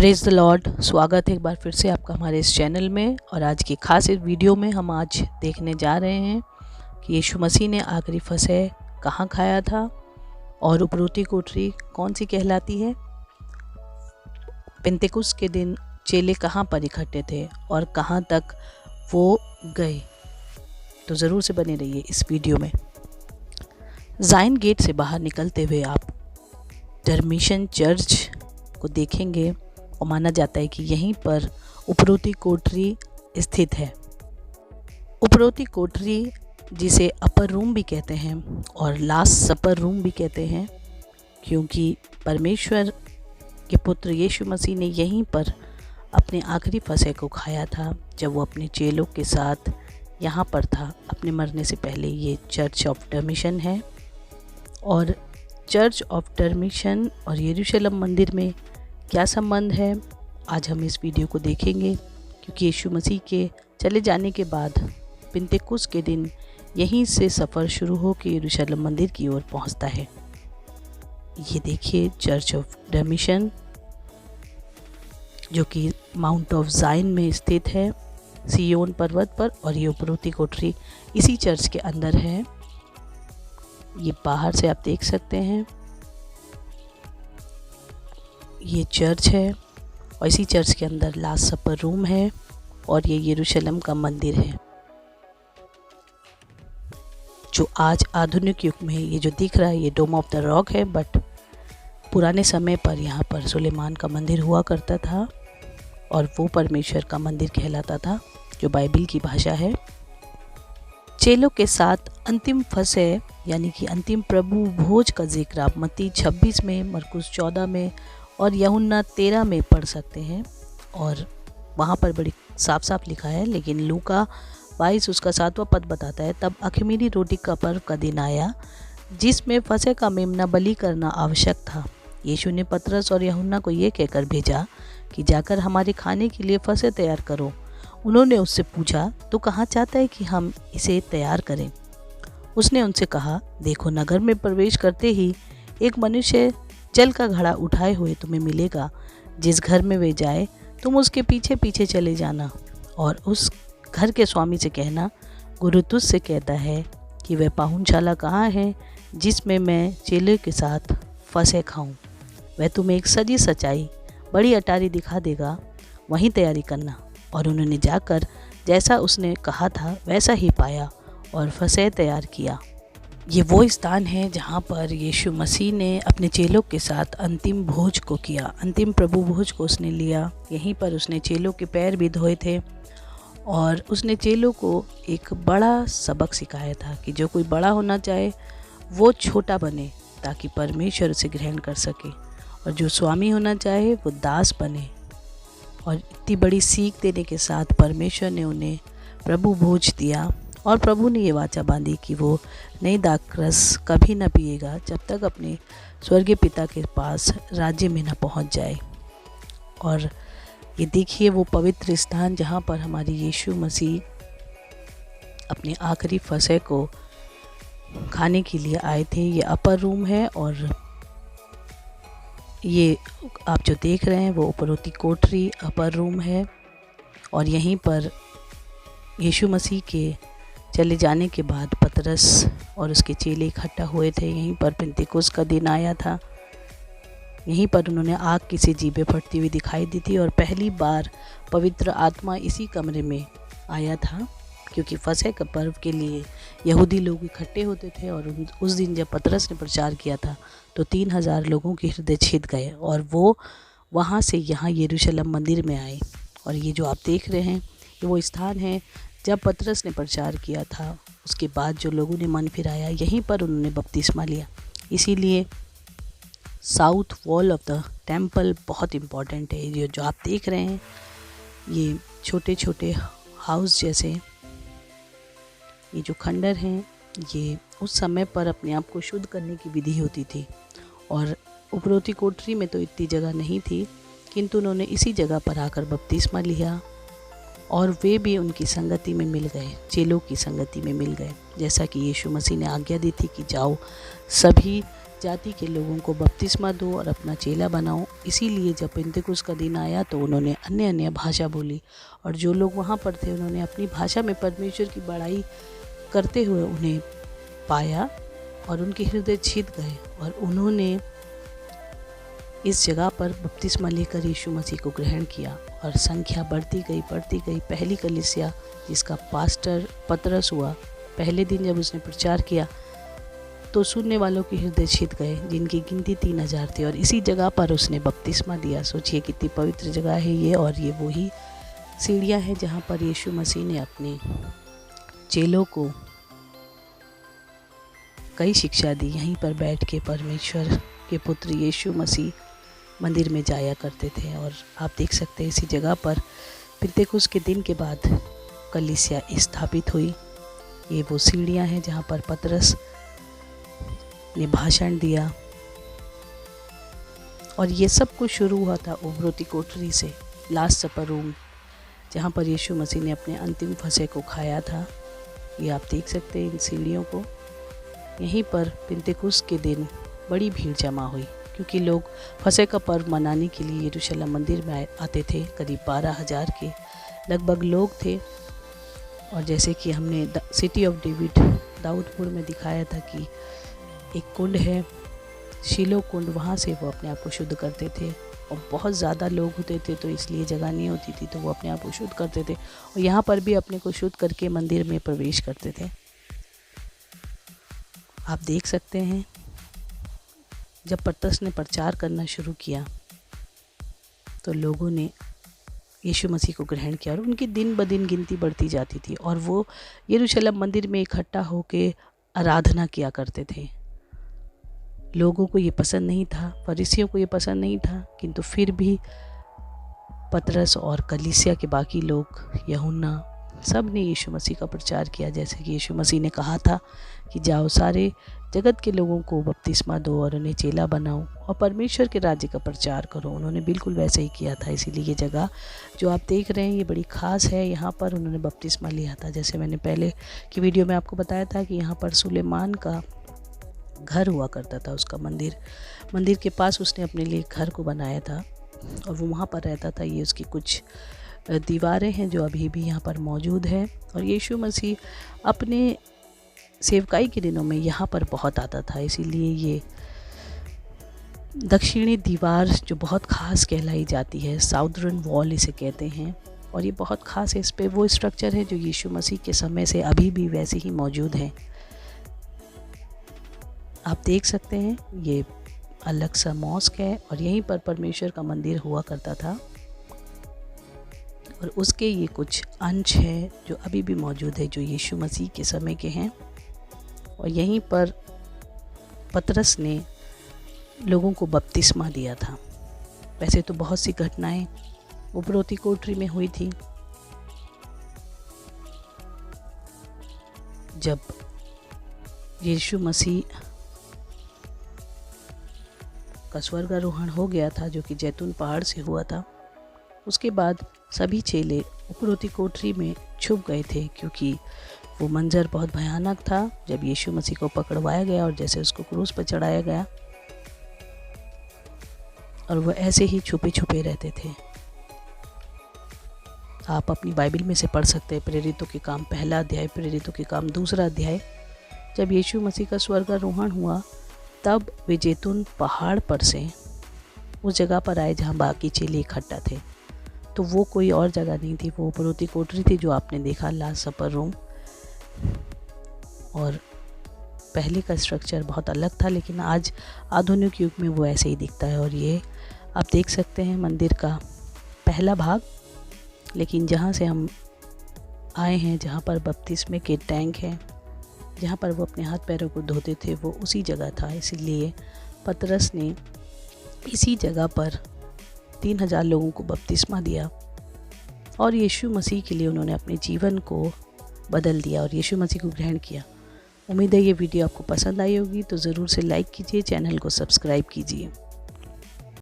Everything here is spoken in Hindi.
Praise the Lord. स्वागत है एक बार फिर से आपका हमारे इस चैनल में। और आज की खास इस वीडियो में हम आज देखने जा रहे हैं कि यीशु मसीह ने आखिरी फसह कहाँ खाया था और उपरोती कोठरी कौन सी कहलाती है। पेंतेकुस्त के दिन चेले कहाँ पर इकट्ठे थे और कहाँ तक वो गए, तो ज़रूर से बने रहिए इस वीडियो में। ज़ाइन गेट से बाहर निकलते हुए आप डर्मिशन चर्च को देखेंगे और माना जाता है कि यहीं पर उपरोती कोठरी स्थित है। उपरोती कोठरी जिसे अपर रूम भी कहते हैं और लास्ट सपर रूम भी कहते हैं, क्योंकि परमेश्वर के पुत्र यीशु मसीह ने यहीं पर अपने आखिरी फसह को खाया था जब वो अपने चेलों के साथ यहाँ पर था अपने मरने से पहले। ये चर्च ऑफ डर्मिशन है और चर्च ऑफ डर्मिशन और यरूशलेम मंदिर में क्या संबंध है, आज हम इस वीडियो को देखेंगे। क्योंकि यीशु मसीह के चले जाने के बाद पेंतेकुस्त के दिन यहीं से सफ़र शुरू होकर यरूशलेम मंदिर की ओर पहुंचता है। ये देखिए चर्च ऑफ डर्मिशन जो कि माउंट ऑफ ज़ाइन में स्थित है, सियोन पर्वत पर। और ये उपरोती कोठरी इसी चर्च के अंदर है। ये बाहर से आप देख सकते हैं, ये चर्च है और इसी चर्च के अंदर लास्ट सपर रूम है और ये यरूशलेम का मंदिर है जो आज आधुनिक युग में ये जो दिख रहा है ये डोम ऑफ द रॉक है। बट पुराने समय पर यहाँ पर सुलेमान का मंदिर हुआ करता था और वो परमेश्वर का मंदिर कहलाता था, जो बाइबल की भाषा है। चेलों के साथ अंतिम फसह यानी कि अंतिम प्रभु भोज का जिक्र आप मत्ती 26 में, मरकुस 14 में और यूहन्ना 13 में पढ़ सकते हैं। और वहाँ पर बड़ी साफ साफ लिखा है। लेकिन लूका 22 उसका 7वां पद बताता है, तब अख़मीरी रोटी का पर्व का दिन आया जिसमें फसह का मेमना बलि करना आवश्यक था। यीशु ने पतरस और यूहन्ना को ये कहकर भेजा कि जाकर हमारे खाने के लिए फसह तैयार करो। उन्होंने उससे पूछा, तो कहाँ चाहता है कि हम इसे तैयार करें? उसने उनसे कहा, देखो, नगर में प्रवेश करते ही एक मनुष्य जल का घड़ा उठाए हुए तुम्हें मिलेगा। जिस घर में वे जाए तुम उसके पीछे पीछे चले जाना और उस घर के स्वामी से कहना, गुरु तुझसे कहता है कि वह पाहुनशाला कहाँ है जिसमें मैं चेले के साथ फसह खाऊं। वह तुम्हें एक सजी सचाई बड़ी अटारी दिखा देगा, वहीं तैयारी करना। और उन्होंने जाकर जैसा उसने कहा था वैसा ही पाया और फसह तैयार किया। ये वो स्थान है जहाँ पर यीशु मसीह ने अपने चेलों के साथ अंतिम भोज को किया, अंतिम प्रभु भोज को उसने लिया। यहीं पर उसने चेलों के पैर भी धोए थे और उसने चेलों को एक बड़ा सबक सिखाया था कि जो कोई बड़ा होना चाहे वो छोटा बने ताकि परमेश्वर उसे ग्रहण कर सके, और जो स्वामी होना चाहे वो दास बने। और इतनी बड़ी सीख देने के साथ परमेश्वर ने उन्हें प्रभु भोज दिया और प्रभु ने ये वाचा बांधी कि वो नई दाखरस कभी न पिएगा जब तक अपने स्वर्गीय पिता के पास राज्य में न पहुंच जाए। और ये देखिए वो पवित्र स्थान जहाँ पर हमारे यीशु मसीह अपने आखिरी फसह को खाने के लिए आए थे। ये अपर रूम है और ये आप जो देख रहे हैं वो उपरोती कोठरी अपर रूम है। और यहीं पर यीशु मसीह के चले जाने के बाद पतरस और उसके चेले इकट्ठा हुए थे। यहीं पर पेंतेकुस्त का दिन आया था। यहीं पर उन्होंने आग की सी जीभें फटती हुई दिखाई दी थी और पहली बार पवित्र आत्मा इसी कमरे में आया था, क्योंकि फसह के पर्व के लिए यहूदी लोग इकट्ठे होते थे। और उस दिन जब पतरस ने प्रचार किया था तो 3000 लोगों के हृदय छिद गए और वो वहाँ से यहाँ यरूशलेम मंदिर में आए। और ये जो आप देख रहे हैं ये वो स्थान है जब पतरस ने प्रचार किया था। उसके बाद जो लोगों ने मन फिराया यहीं पर उन्होंने बपतिस्मा लिया। इसीलिए south wall of the temple बहुत इम्पॉर्टेंट है। ये जो आप देख रहे हैं ये छोटे छोटे हाउस जैसे ये जो खंडर हैं, ये उस समय पर अपने आप को शुद्ध करने की विधि होती थी। और उपरोती कोठरी में तो इतनी जगह नहीं थी, किंतु उन्होंने इसी जगह पर आकर बपतिस्मा लिया और वे भी उनकी संगति में मिल गए, चेलों की संगति में मिल गए। जैसा कि यीशु मसीह ने आज्ञा दी थी कि जाओ सभी जाति के लोगों को बपतिस्मा दो और अपना चेला बनाओ। इसीलिए जब पेंतेकुस्त का दिन आया तो उन्होंने अन्य अन्य भाषा बोली और जो लोग वहाँ पर थे उन्होंने अपनी भाषा में परमेश्वर की बड़ाई करते हुए उन्हें पाया और उनके हृदय छिद गए और उन्होंने इस जगह पर बपतिस्मा लेकर यीशु मसीह को ग्रहण किया और संख्या बढ़ती गई। पहली कलीसिया जिसका पास्टर पतरस हुआ, पहले दिन जब उसने प्रचार किया तो सुनने वालों के हृदय छिद गए, जिनकी गिनती 3000 थी और इसी जगह पर उसने बपतिस्मा दिया। सोचिए कितनी पवित्र जगह है ये। और ये वही सीढ़ियाँ हैं जहाँ पर यीशु मसीह ने अपने चेलों को कई शिक्षा दी। यहीं पर बैठ के परमेश्वर के पुत्र यीशु मसीह मंदिर में जाया करते थे। और आप देख सकते हैं इसी जगह पर पेंतेकुस्त के दिन के बाद कलीसिया स्थापित हुई। ये वो सीढ़ियाँ हैं जहाँ पर पतरस ने भाषण दिया और ये सब कुछ शुरू हुआ था उबरोती कोठरी से, लास्ट सपर रूम, जहाँ पर यीशु मसीह ने अपने अंतिम फसह को खाया था। ये आप देख सकते हैं इन सीढ़ियों को। यहीं पर पेंतेकुस्त के दिन बड़ी भीड़ जमा हुई क्योंकि लोग फसह का पर्व मनाने के लिए यरूशलेम मंदिर में आते थे। करीब 12,000 के लगभग लोग थे। और जैसे कि हमने सिटी ऑफ डेविड दाऊदपुर में दिखाया था कि एक कुंड है शीलो कुंड, वहाँ से वो अपने आप को शुद्ध करते थे और बहुत ज़्यादा लोग होते थे तो इसलिए जगह नहीं होती थी तो वो अपने आप को शुद्ध करते थे और यहाँ पर भी अपने को शुद्ध करके मंदिर में प्रवेश करते थे। आप देख सकते हैं जब पतरस ने प्रचार करना शुरू किया तो लोगों ने यीशु मसीह को ग्रहण किया और उनकी दिन ब दिन गिनती बढ़ती जाती थी और वो यरूशलेम मंदिर में इकट्ठा होकर आराधना किया करते थे। लोगों को ये पसंद नहीं था, फरीसियों को ये पसंद नहीं था, किंतु फिर भी पतरस और कलीसिया के बाकी लोग, यूहन्ना, सब ने यीशु मसीह का प्रचार किया। जैसे कि यीशु मसीह ने कहा था कि जाओ सारे जगत के लोगों को बपतिस्मा दो और उन्हें चेला बनाओ और परमेश्वर के राज्य का प्रचार करो। उन्होंने बिल्कुल वैसे ही किया था। इसीलिए ये जगह जो आप देख रहे हैं ये बड़ी ख़ास है। यहाँ पर उन्होंने बपतिस्मा लिया था। जैसे मैंने पहले की वीडियो में आपको बताया था कि यहाँ पर सुलेमान का घर हुआ करता था, उसका मंदिर के पास उसने अपने लिए घर को बनाया था और वो वहाँ पर रहता था। ये उसकी कुछ दीवारें हैं जो अभी भी यहाँ पर मौजूद है। और यीशु मसीह अपने सेवकाई के दिनों में यहाँ पर बहुत आता था। इसीलिए ये दक्षिणी दीवार जो बहुत ख़ास कहलाई जाती है, साउदर्न वॉल इसे कहते हैं, और ये बहुत ख़ास है। इस पे वो स्ट्रक्चर है जो यीशु मसीह के समय से अभी भी वैसे ही मौजूद है। आप देख सकते हैं ये अलग सा मॉस्क है और यहीं पर परमेश्वर का मंदिर हुआ करता था और उसके ये कुछ अंश हैं जो अभी भी मौजूद है जो यीशु मसीह के समय के हैं। और यहीं पर पतरस ने लोगों को बपतिस्मा दिया था। वैसे तो बहुत सी घटनाएं उबरोती कोठरी में हुई थी। जब यीशु मसीह का स्वर्गारोहण हो गया था जो कि जैतून पहाड़ से हुआ था, उसके बाद सभी चेले उबरोती कोठरी में छुप गए थे क्योंकि वो मंजर बहुत भयानक था जब यीशु मसीह को पकड़वाया गया और जैसे उसको क्रूस पर चढ़ाया गया और वो ऐसे ही छुपे छुपे रहते थे। आप अपनी बाइबल में से पढ़ सकते हैं प्रेरितों के काम 1 अध्याय, प्रेरितों के काम 2 अध्याय। जब यीशु मसीह का स्वर्गारोहण हुआ तब वे जैतून पहाड़ पर से उस जगह पर आए जहाँ बाकी चेले इकट्ठा थे। तो वो कोई और जगह नहीं थी, वो उबरोती कोठरी थी जो आपने देखा, लास्ट सपर रूम। और पहले का स्ट्रक्चर बहुत अलग था लेकिन आज आधुनिक युग में वो ऐसे ही दिखता है। और ये आप देख सकते हैं मंदिर का पहला भाग। लेकिन जहाँ से हम आए हैं, जहाँ पर बपतिस्मे के टैंक हैं, जहाँ पर वो अपने हाथ पैरों को धोते थे, वो उसी जगह था। इसीलिए पतरस ने इसी जगह पर 3000 लोगों को बपतिस्मा दिया और यीशु मसीह के लिए उन्होंने अपने जीवन को बदल दिया और यीशु मसीह को ग्रहण किया। उम्मीद है ये वीडियो आपको पसंद आई होगी, तो ज़रूर से लाइक कीजिए, चैनल को सब्सक्राइब कीजिए।